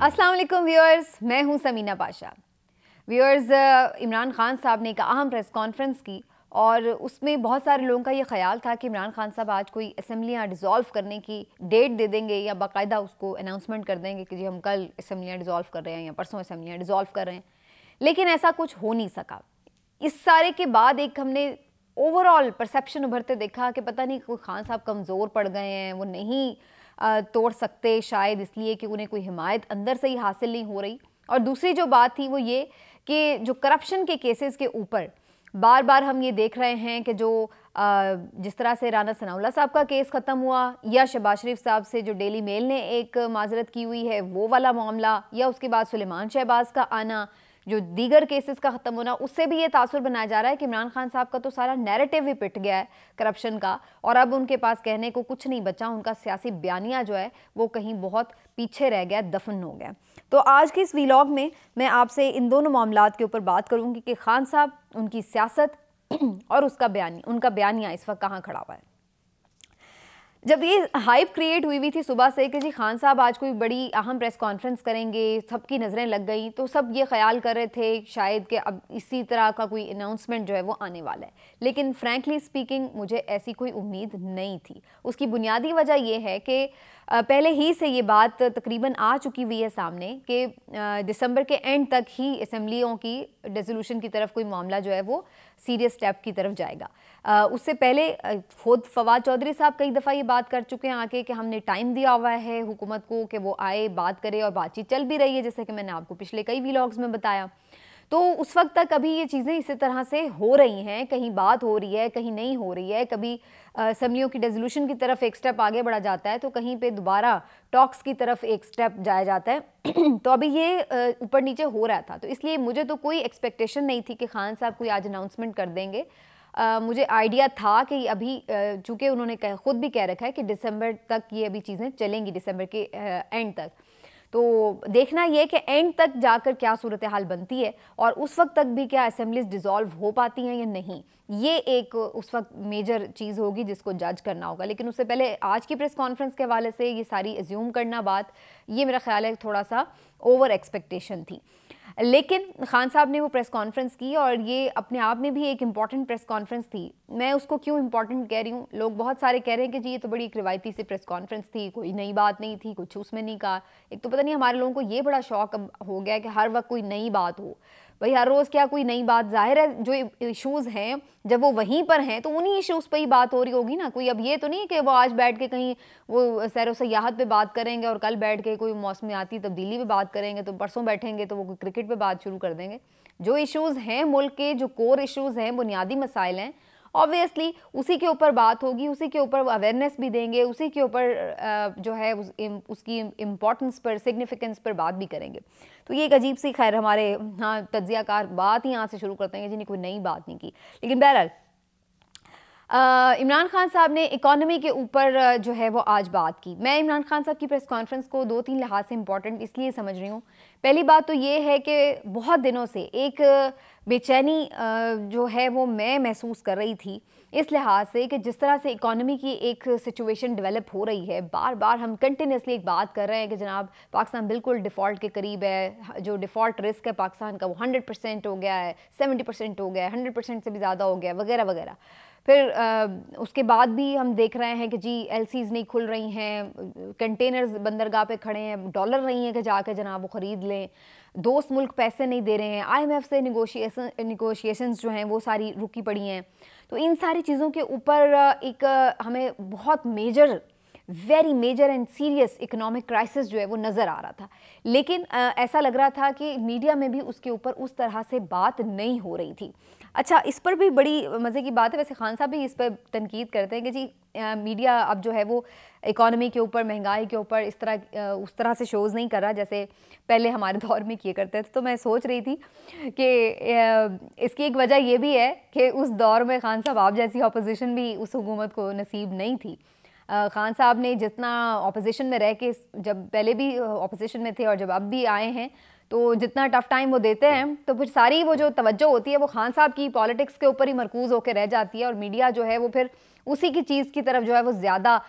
अस्सलाम वालेकुम व्यूअर्स, मैं हूं समीना पाशा। व्यूअर्स, इमरान खान साहब ने एक अहम प्रेस कॉन्फ्रेंस की और उसमें बहुत सारे लोगों का ये ख्याल था कि इमरान खान साहब आज कोई असम्बलियाँ डिज़ोल्व करने की डेट दे देंगे या बाकायदा उसको अनाउंसमेंट कर देंगे कि जी हम कल असम्बलियाँ डिज़ोल्व कर रहे हैं या परसों असम्बलियाँ डिज़ोल्व कर रहे हैं, लेकिन ऐसा कुछ हो नहीं सका। इस सारे के बाद एक हमने ओवरऑल परसेप्शन उभरते देखा कि पता नहीं कोई खान साहब कमज़ोर पड़ गए हैं, वो नहीं तोड़ सकते, शायद इसलिए कि उन्हें कोई हिमायत अंदर से ही हासिल नहीं हो रही। और दूसरी जो बात थी वो ये कि जो करप्शन के केसेस के ऊपर बार बार हम ये देख रहे हैं कि जो जिस तरह से राना सनाउल्लाह साहब का केस ख़त्म हुआ या शहबाज शरीफ साहब से जो डेली मेल ने एक माजरत की हुई है वो वाला मामला, या उसके बाद सुलेमान शहबाज का आना, जो दीगर केसेस का ख़त्म होना, उससे भी ये तासुर बनाया जा रहा है कि इमरान खान साहब का तो सारा नैरेटिव ही पिट गया है करप्शन का और अब उनके पास कहने को कुछ नहीं बचा। उनका सियासी बयानिया जो है वो कहीं बहुत पीछे रह गया, दफन हो गया। तो आज के इस वीलॉग में मैं आपसे इन दोनों मामलात के ऊपर बात करूंगी कि खान साहब, उनकी सियासत और उनका बयानिया इस वक्त कहाँ खड़ा हुआ है। जब ये हाइप क्रिएट हुई थी सुबह से कि जी खान साहब आज कोई बड़ी अहम प्रेस कॉन्फ्रेंस करेंगे, सबकी नज़रें लग गई, तो सब ये ख्याल कर रहे थे शायद कि अब इसी तरह का कोई अनाउंसमेंट जो है वो आने वाला है। लेकिन फ्रैंकली स्पीकिंग मुझे ऐसी कोई उम्मीद नहीं थी। उसकी बुनियादी वजह यह है कि पहले ही से ये बात तकरीबन आ चुकी हुई है सामने कि दिसंबर के एंड तक ही असम्बलियों की डिसोल्यूशन की तरफ कोई मामला जो है वो सीरियस स्टेप की तरफ जाएगा। उससे पहले खुद फवाद चौधरी साहब कई दफ़ा ये बात कर चुके हैं आके कि हमने टाइम दिया हुआ है हुकूमत को कि वो आए, बात करे, और बातचीत चल भी रही है जैसे कि मैंने आपको पिछले कई व्लॉग्स में बताया। तो उस वक्त तक अभी ये चीज़ें इसी तरह से हो रही हैं, कहीं बात हो रही है, कहीं नहीं हो रही है, कभी असम्बलियों की डिसोल्यूशन की तरफ एक स्टेप आगे बढ़ा जाता है तो कहीं पे दोबारा टॉक्स की तरफ एक स्टेप जाया जाता है। तो अभी ये ऊपर नीचे हो रहा था, तो इसलिए मुझे तो कोई एक्सपेक्टेशन नहीं थी कि खान साहब कोई आज अनाउंसमेंट कर देंगे। मुझे आइडिया था कि अभी चूँकि उन्होंने खुद भी कह रखा है कि दिसंबर तक ये अभी चीज़ें चलेंगी, दिसंबर के एंड तक। तो देखना ये कि एंड तक जाकर क्या सूरत हाल बनती है और उस वक्त तक भी क्या असेंबलीज डिज़ोल्व हो पाती हैं या नहीं, ये एक उस वक्त मेजर चीज़ होगी जिसको जज करना होगा। लेकिन उससे पहले आज की प्रेस कॉन्फ्रेंस के हवाले से ये सारी एज्यूम करना बात, ये मेरा ख्याल है थोड़ा सा ओवर एक्सपेक्टेशन थी। लेकिन खान साहब ने वो प्रेस कॉन्फ्रेंस की और ये अपने आप में भी एक इम्पॉर्टेंट प्रेस कॉन्फ्रेंस थी। मैं उसको क्यों इम्पॉर्टेंट कह रही हूँ, लोग बहुत सारे कह रहे हैं कि जी ये तो बड़ी एक रिवायती सी प्रेस कॉन्फ्रेंस थी, कोई नई बात नहीं थी, कुछ उसमें नहीं कहा। एक तो पता नहीं हमारे लोगों को ये बड़ा शौक हो गया है कि हर वक्त कोई नई बात हो। भाई हर रोज़ क्या कोई नई बात, जाहिर है जो इश्यूज़ हैं जब वो वहीं पर हैं तो उन्हीं इश्यूज़ पर ही बात हो रही होगी ना। कोई अब ये तो नहीं कि वो आज बैठ के कहीं वो सैर सयाहत पे बात करेंगे और कल बैठ के कोई मौसमियाती तब्दीली पे बात करेंगे, तो परसों बैठेंगे तो वो क्रिकेट पे बात शुरू कर देंगे। जो इश्यूज़ हैं मुल्क के, जो कोर इश्यूज़ हैं, बुनियादी मसाइल हैं, ऑब्वियसली उसी के ऊपर बात होगी, उसी के ऊपर अवेयरनेस भी देंगे, उसी के ऊपर जो है उसकी इम्पोर्टेंस पर, सिग्निफिकेंस पर बात भी करेंगे। तो ये एक अजीब सी, खैर हमारे तज्जियाकार बात ही यहाँ से शुरू करते हैं जिन्हें कोई नई बात नहीं की। लेकिन बहरहाल इमरान खान साहब ने इकॉनमी के ऊपर जो है वो आज बात की। मैं इमरान खान साहब की प्रेस कॉन्फ्रेंस को 2-3 लिहाज से इम्पॉर्टेंट इसलिए समझ रही हूँ। पहली बात तो ये है कि बहुत दिनों से एक बेचैनी जो है वो मैं महसूस कर रही थी इस लिहाज से कि जिस तरह से इकॉनमी की एक सिचुएशन डेवलप हो रही है, बार बार हम कंटिन्यूसली एक बात कर रहे हैं कि जनाब पाकिस्तान बिल्कुल डिफ़ॉल्ट के करीब है, जो डिफ़ॉल्ट रिस्क है पाकिस्तान का वो 100% हो गया है, 70% हो गया है, 100% से भी ज़्यादा हो गया, वगैरह वगैरह। फिर उसके बाद भी हम देख रहे हैं कि जी एलसीज नहीं खुल रही हैं, कंटेनर्स बंदरगाह पे खड़े हैं, डॉलर नहीं है कि जाकर जनाब वो ख़रीद लें, दोस्त मुल्क पैसे नहीं दे रहे हैं, IMF से निगोशिएशंस जो हैं वो सारी रुकी पड़ी हैं। तो इन सारी चीज़ों के ऊपर एक हमें बहुत major, very major and serious economic crisis जो है वो नज़र आ रहा था। लेकिन ऐसा लग रहा था कि मीडिया में भी उसके ऊपर उस तरह से बात नहीं हो रही थी। अच्छा, इस पर भी बड़ी मज़े की बात है, वैसे खान साहब भी इस पर तनकीद करते हैं कि जी मीडिया अब जो है वो इकॉनमी के ऊपर, महंगाई के ऊपर उस तरह से शोज़ नहीं कर रहा जैसे पहले हमारे दौर में किए करते थे। तो मैं सोच रही थी कि इसकी एक वजह ये भी है कि उस दौर में खान साहब आप जैसी अपोजिशन भी उस हुकूमत को नसीब नहीं थी। खान साहब ने जितना अपोजिशन में रह के, जब पहले भी अपोजिशन में थे और जब अब भी आए हैं, तो जितना टफ टाइम वो देते हैं तो फिर सारी वो जो तवज्जो होती है वो खान साहब की पॉलिटिक्स के ऊपर ही मरकूज़ होकर रह जाती है और मीडिया जो है वो फिर उसी की चीज़ की तरफ जो है वो ज़्यादा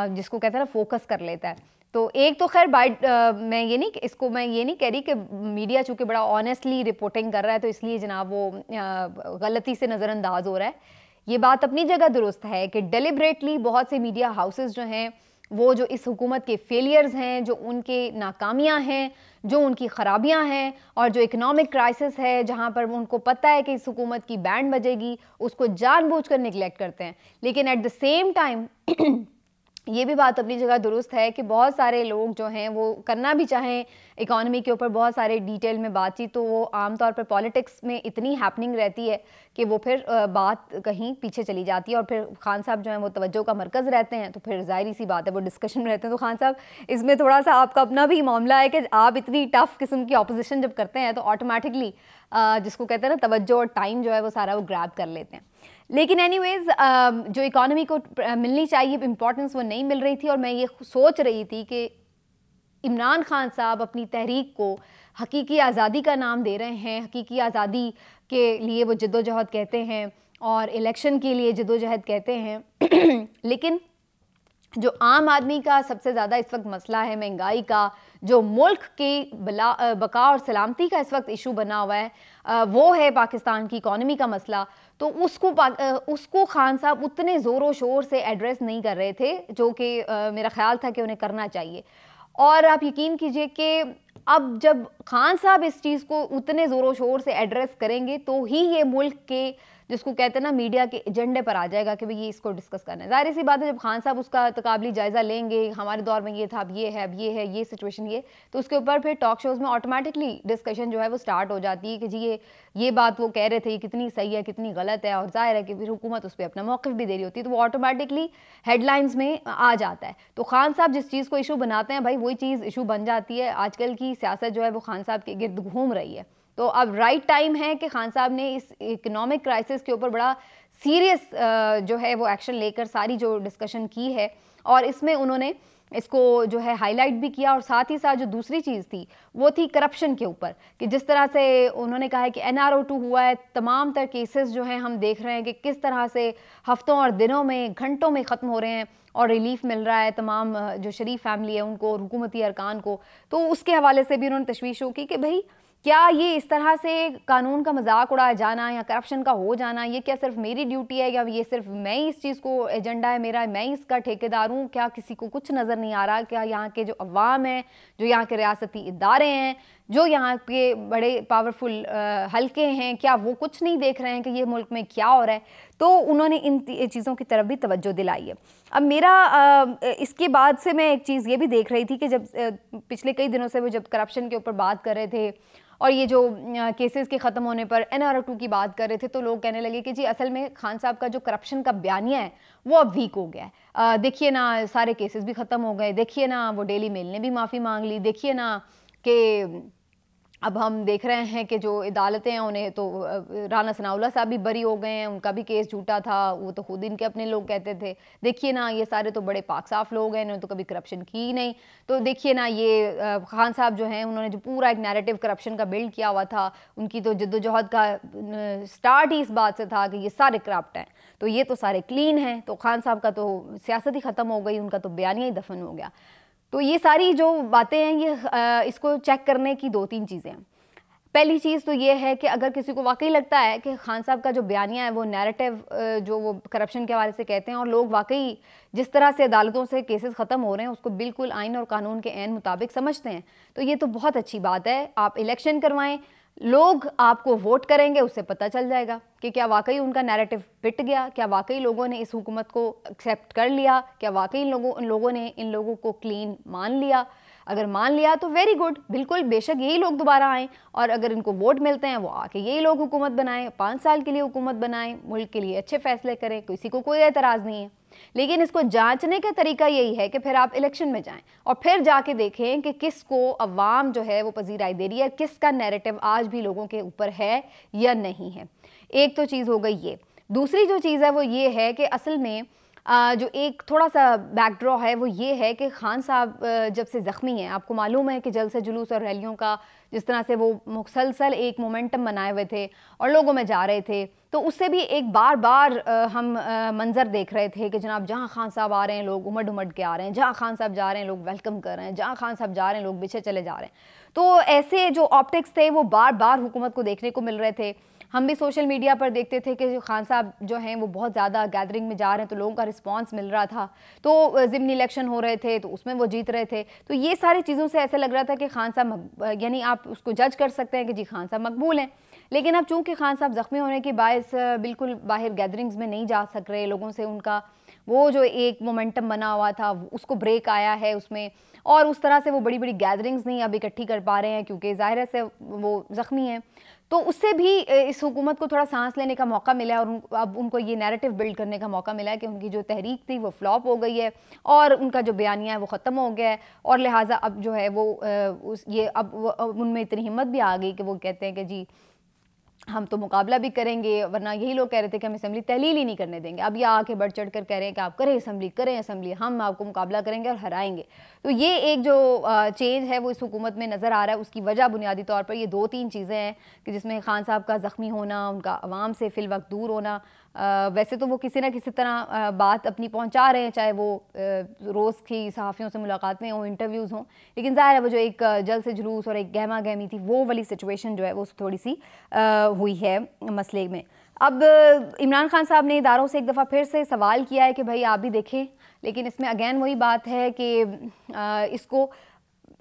जिसको कहते हैं ना फोकस कर लेता है। तो एक तो खैर मैं ये नहीं कह रही कि मीडिया चूँकि बड़ा ऑनेस्टली रिपोर्टिंग कर रहा है तो इसलिए जनाब वो गलती से नज़रअंदाज हो रहा है। ये बात अपनी जगह दुरुस्त है कि डेलिबरेटली बहुत से मीडिया हाउसेस जो हैं वो जो इस हुकूमत के फेलियर्स हैं, जो उनके नाकामियां हैं, जो उनकी खराबियां हैं और जो इकोनॉमिक क्राइसिस है जहां पर उनको पता है कि इस हुकूमत की बैंड बजेगी, उसको जानबूझकर निगलेक्ट करते हैं। लेकिन एट द सेम टाइम ये भी बात अपनी जगह दुरुस्त है कि बहुत सारे लोग जो हैं वो करना भी चाहें इकॉनमी के ऊपर बहुत सारे डिटेल में बातचीत, तो वो आमतौर पर पॉलिटिक्स में इतनी हैपनिंग रहती है कि वो फिर बात कहीं पीछे चली जाती है और फिर खान साहब जो हैं वो तवज्जो का मरकज़ रहते हैं, तो फिर ज़ाहिर सी बात है वो डिस्कशन में रहते हैं। तो खान साहब इसमें थोड़ा सा आपका अपना भी मामला है कि आप इतनी टफ किस्म की अपोजिशन जब करते हैं तो ऑटोमेटिकली जिसको कहते हैं ना तवज्जो और टाइम जो है वो सारा वो ग्रैब कर लेते हैं। लेकिन एनीवेज जो इकॉनमी को मिलनी चाहिए इम्पोर्टेंस वो नहीं मिल रही थी और मैं ये सोच रही थी कि इमरान खान साहब अपनी तहरीक को हकीकी आज़ादी का नाम दे रहे हैं, हकीकी आज़ादी के लिए वो जद्दोजहद कहते हैं और इलेक्शन के लिए जद्दोजहद कहते हैं लेकिन जो आम आदमी का सबसे ज़्यादा इस वक्त मसला है महंगाई का, जो मुल्क की बका और सलामती का इस वक्त इशू बना हुआ है, वो है पाकिस्तान की इकॉनमी का मसला। तो उसको खान साहब उतने ज़ोरों शोर से एड्रेस नहीं कर रहे थे जो कि मेरा ख्याल था कि उन्हें करना चाहिए। और आप यकीन कीजिए कि अब जब खान साहब इस चीज़ को उतने ज़ोरों शोर से एड्रेस करेंगे तो ही ये मुल्क के जिसको कहते हैं ना मीडिया के एजेंडे पर आ जाएगा कि भाई ये इसको डिस्कस करना है। ज़ाहिर सी बात है जब खान साहब उसका तकाबली जायज़ा लेंगे, हमारे दौर में ये था, अब ये है, अब ये है, ये सिचुएशन ये, तो उसके ऊपर फिर टॉक शोज़ में ऑटोमेटिकली डिस्कशन जो है वो स्टार्ट हो जाती है कि जी ये बात वो कह रहे थे, ये कितनी सही है, कितनी गलत है, और ज़ाहिर है कि फिर हुकूमत उस पर अपना मौक़िफ़ भी दे रही होती है, तो वो ऑटोमेटिकली हेडलाइंस में आ जाता है। तो खान साहब जिस चीज़ को इशू बनाते हैं भाई वही चीज़ इशू बन जाती है। आजकल की सियासत जो है वो खान साहब के गिर्द घूम रही है। तो अब राइट टाइम है कि खान साहब ने इस इकोनॉमिक क्राइसिस के ऊपर बड़ा सीरियस जो है वो एक्शन लेकर सारी जो डिस्कशन की है और इसमें उन्होंने इसको जो है हाईलाइट भी किया। और साथ ही साथ जो दूसरी चीज़ थी वो थी करप्शन के ऊपर, कि जिस तरह से उन्होंने कहा है कि NRO2 हुआ है, तमाम तर केसेस जो हैं हम देख रहे हैं कि किस तरह से हफ्तों और दिनों में, घंटों में ख़त्म हो रहे हैं और रिलीफ मिल रहा है तमाम जो शरीफ फैमिली है उनको और हुकूमती अरकान को। तो उसके हवाले से भी उन्होंने तशवीश की कि भाई क्या ये इस तरह से कानून का मजाक उड़ाया जाना या करप्शन का हो जाना, ये क्या सिर्फ मेरी ड्यूटी है या ये सिर्फ मैं ही इस चीज़ को एजेंडा है मेरा, मैं ही इसका ठेकेदार हूँ? क्या किसी को कुछ नज़र नहीं आ रहा? क्या यहाँ के जो अवाम हैं, जो यहाँ के रियासती इदारे हैं, जो यहाँ के बड़े पावरफुल हल्के हैं, क्या वो कुछ नहीं देख रहे हैं कि ये मुल्क में क्या हो रहा है? तो उन्होंने इन चीज़ों की तरफ भी तवज्जो दिलाई है। अब मेरा इसके बाद से मैं एक चीज़ ये भी देख रही थी कि जब पिछले कई दिनों से वो जब करप्शन के ऊपर बात कर रहे थे और ये जो केसेस के ख़त्म होने पर NRO2 की बात कर रहे थे, तो लोग कहने लगे कि जी असल में खान साहब का जो करप्शन का बयानिया है वो अब वीक हो गया है। देखिए ना सारे केसेस भी ख़त्म हो गए, देखिए ना वो डेली मेल ने भी माफ़ी मांग ली, देखिए ना कि अब हम देख रहे हैं कि जो अदालतें हैं उन्हें तो राना सनाउल्लाह साहब भी बरी हो गए हैं, उनका भी केस झूठा था, वो तो खुद इनके अपने लोग कहते थे। देखिए ना ये सारे तो बड़े पाक साफ लोग हैं, इन्होंने तो कभी करप्शन की ही नहीं। तो देखिए ना ये खान साहब जो हैं उन्होंने जो पूरा एक नैरेटिव करप्शन का बिल्ड किया हुआ था, उनकी तो जद्दोजहद का स्टार्ट ही इस बात से था कि ये सारे करप्ट हैं, तो ये तो सारे क्लीन हैं। तो खान साहब का तो सियासत ही ख़त्म हो गई, उनका तो बयानिया ही दफन हो गया। तो ये सारी जो बातें हैं ये इसको चेक करने की 2-3 चीज़ें हैं। पहली चीज़ तो ये है कि अगर किसी को वाकई लगता है कि खान साहब का जो बयानिया है वो नैरेटिव जो वो करप्शन के हवाले से कहते हैं और लोग वाकई जिस तरह से अदालतों से केसेस ख़त्म हो रहे हैं उसको बिल्कुल आइन और कानून के ऐन मुताबिक समझते हैं, तो ये तो बहुत अच्छी बात है। आप इलेक्शन करवाएं, लोग आपको वोट करेंगे, उससे पता चल जाएगा कि क्या वाकई उनका नैरेटिव पिट गया, क्या वाकई लोगों ने इस हुकूमत को एक्सेप्ट कर लिया, क्या वाकई इन लोगों ने इन लोगों को क्लीन मान लिया। अगर मान लिया तो वेरी गुड, बिल्कुल बेशक यही लोग दोबारा आएँ और अगर इनको वोट मिलते हैं वो आके यही लोग हुकूमत बनाएं, 5 साल के लिए हुकूमत बनाएं, मुल्क के लिए अच्छे फैसले करें, किसी को कोई एतराज़ नहीं है। लेकिन इसको जांचने का तरीका यही है कि फिर आप इलेक्शन में जाएं और फिर जाके देखें कि किसको अवाम जो है वो पजीराई दे रही है, किसका नैरेटिव आज भी लोगों के ऊपर है या नहीं है। एक तो चीज़ हो गई ये। दूसरी जो चीज़ है वो ये है कि असल में जो एक थोड़ा सा बैकड्रॉ है वो ये है कि खान साहब जब से ज़ख्मी हैं, आपको मालूम है कि जलसे जुलूस और रैलियों का जिस तरह से वो मुसलसल एक मोमेंटम बनाए हुए थे और लोगों में जा रहे थे, तो उससे भी एक बार बार हम मंजर देख रहे थे कि जनाब जहाँ खान साहब आ रहे हैं लोग उमड़ उमड़ के आ रहे हैं, जहाँ खान साहब जा रहे हैं लोग वेलकम कर रहे हैं, जहाँ खान साहब जा रहे हैं लोग पीछे चले जा रहे हैं। तो ऐसे जो ऑप्टिक्स थे वो बार बार हुकूमत को देखने को मिल रहे थे। हम भी सोशल मीडिया पर देखते थे कि खान साहब जो हैं वो बहुत ज़्यादा गैदरिंग में जा रहे हैं, तो लोगों का रिस्पांस मिल रहा था। तो ज़िमनी इलेक्शन हो रहे थे तो उसमें वो जीत रहे थे। तो ये सारी चीज़ों से ऐसा लग रहा था कि खान साहब यानी आप उसको जज कर सकते हैं कि जी खान साहब मकबूल हैं। लेकिन अब चूंकि खान साहब ज़ख्मी होने के बायस बिल्कुल बाहर गैदरिंग्स में नहीं जा सक रहे, लोगों से उनका वो जो एक मोमेंटम बना हुआ था उसको ब्रेक आया है उसमें, और उस तरह से वो बड़ी बड़ी गैदरिंग्स नहीं अब इकट्ठी कर पा रहे हैं क्योंकि ज़ाहिर से वो ज़ख्मी हैं। तो उससे भी इस हुकूमत को थोड़ा सांस लेने का मौका मिला है और अब उनको ये नैरेटिव बिल्ड करने का मौका मिला है कि उनकी जो तहरीक थी वो फ्लॉप हो गई है और उनका जो बयानिया है वो ख़त्म हो गया है, और लिहाजा अब जो है वो उनमें इतनी हिम्मत भी आ गई कि वो कहते हैं कि जी हम तो मुकाबला भी करेंगे, वरना यही लोग कह रहे थे कि हम असेंबली तहलील ही नहीं करने देंगे। अब ये आके बढ़ चढ़ कर कह रहे हैं कि आप करें असेंबली, हम आपको मुकाबला करेंगे और हराएंगे। तो ये एक जो चेंज है वो इस हुकूमत में नज़र आ रहा है। उसकी वजह बुनियादी तौर पर ये 2-3 चीज़ें हैं कि जिसमें खान साहब का ज़ख्मी होना, उनका अवाम से फिल वक्त दूर होना। वैसे तो वो किसी न किसी तरह बात अपनी पहुंचा रहे हैं, चाहे वो रोज़ की सहाफ़ियों से मुलाकातें हों, इंटरव्यूज़ हों, लेकिन ज़ाहिर है वो जो एक जल से जुलूस और एक गहमा गहमी थी वो वाली सिचुएशन जो है वो थोड़ी सी हुई है मसले में। अब इमरान खान साहब ने इदारों से एक दफ़ा फिर से सवाल किया है कि भाई आप भी देखें, लेकिन इसमें अगेन वही बात है कि इसको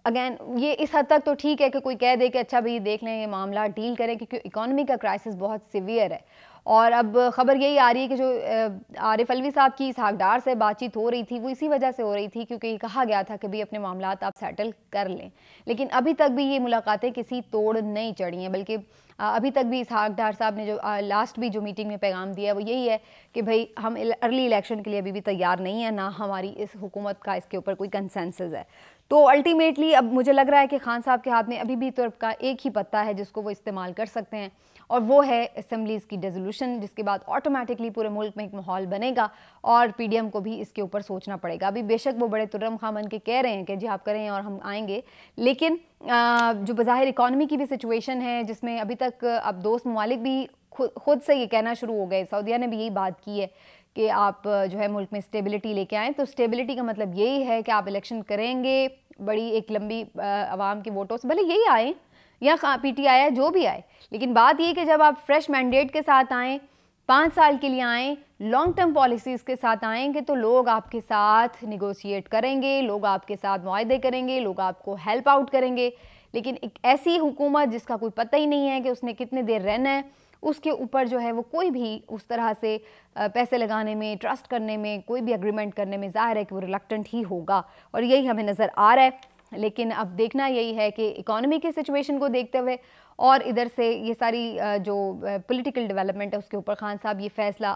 अगेन ये इस हद तक तो ठीक है कि कोई कह दे कि अच्छा भाई देख लें, ये मामला डील करें, क्योंकि इकॉनमी का क्राइसिस बहुत सीवियर है। और अब ख़बर यही आ रही है कि जो आरिफ अलवी साहब की इसहाक डार से बातचीत हो रही थी वो इसी वजह से हो रही थी क्योंकि कहा गया था कि भाई अपने मामलात आप सेटल कर लें, लेकिन अभी तक भी ये मुलाकातें किसी तोड़ नहीं चढ़ी हैं। बल्कि अभी तक भी इसहाक डार साहब ने जो लास्ट भी जो मीटिंग में पैगाम दिया है वो यही है कि भाई हम अर्ली इलेक्शन के लिए अभी भी तैयार नहीं है, ना हमारी इस हुकूमत का इसके ऊपर कोई कंसेंसस है। तो अल्टीमेटली अब मुझे लग रहा है कि खान साहब के हाथ में अभी भी तुर्क का एक ही पत्ता है जिसको वो इस्तेमाल कर सकते हैं, और वो है असम्बलीज़ की डिसोल्यूशन, जिसके बाद ऑटोमेटिकली पूरे मुल्क में एक माहौल बनेगा और पीडीएम को भी इसके ऊपर सोचना पड़ेगा। अभी बेशक वो बड़े तुर्रम खामन के कह रहे हैं कि जी आप करें और हम आएंगे, लेकिन जो बज़ाहिर इकॉनमी की भी सिचुएशन है जिसमें अभी तक अब दोस्त ममालिक भी खुद से ये कहना शुरू हो गए, सऊदीया ने भी यही बात की है कि आप जो है मुल्क में स्टेबिलिटी लेके आएँ। तो स्टेबिलिटी का मतलब यही है कि आप इलेक्शन करेंगे बड़ी एक लंबी आवाम के वोटों से, भले यही आए या पीटीआई आए जो भी आए, लेकिन बात ये कि जब आप फ्रेश मैंडेट के साथ आएँ, 5 साल के लिए आएँ, लॉन्ग टर्म पॉलिसीज़ के साथ आएंगे, तो लोग आपके साथ निगोशिएट करेंगे, लोग आपके साथ मुआहदे करेंगे, लोग आपको हेल्प आउट करेंगे। लेकिन एक ऐसी हुकूमत जिसका कोई पता ही नहीं है कि उसने कितने देर रहना है, उसके ऊपर जो है वो कोई भी उस तरह से पैसे लगाने में, ट्रस्ट करने में, कोई भी एग्रीमेंट करने में ज़ाहिर है कि वो रिलक्टेंट ही होगा, और यही हमें नज़र आ रहा है। लेकिन अब देखना यही है कि इकॉनमी की सिचुएशन को देखते हुए और इधर से ये सारी जो पॉलिटिकल डेवलपमेंट है उसके ऊपर खान साहब ये फ़ैसला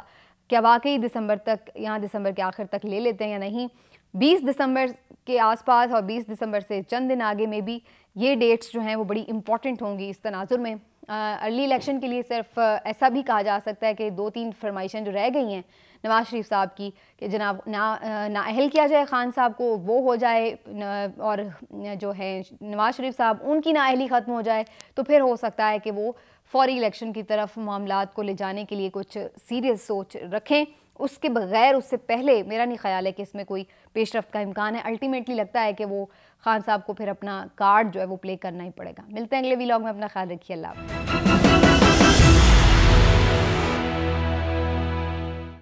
क्या वाकई दिसंबर तक, यहाँ दिसंबर के आखिर तक ले लेते हैं या नहीं। 20 दिसंबर के आसपास और 20 दिसंबर से चंद दिन आगे में भी ये डेट्स जो हैं वो बड़ी इंपॉर्टेंट होंगी इस तनाजुर में। अर्ली इलेक्शन के लिए सिर्फ ऐसा भी कहा जा सकता है कि 2-3 फरमाइशें जो रह गई हैं नवाज़ शरीफ साहब की कि जनाब नाअहल किया जाए खान साहब को, वो हो जाए, और जो है नवाज़ शरीफ साहब उनकी नाअहली ख़त्म हो जाए, तो फिर हो सकता है कि वो फौरी इलेक्शन की तरफ मामलात को ले जाने के लिए कुछ सीरियस सोच रखें। उसके बगैर, उससे पहले मेरा नहीं ख्याल है कि इसमें कोई पेशरफ्त का इम्कान है। अल्टीमेटली लगता है कि वो खान साहब को फिर अपना कार्ड जो है वो प्ले करना ही पड़ेगा। मिलते हैं अगले व्लॉग में, अपना ख्याल रखिए, अल्लाह हाफ़िज़।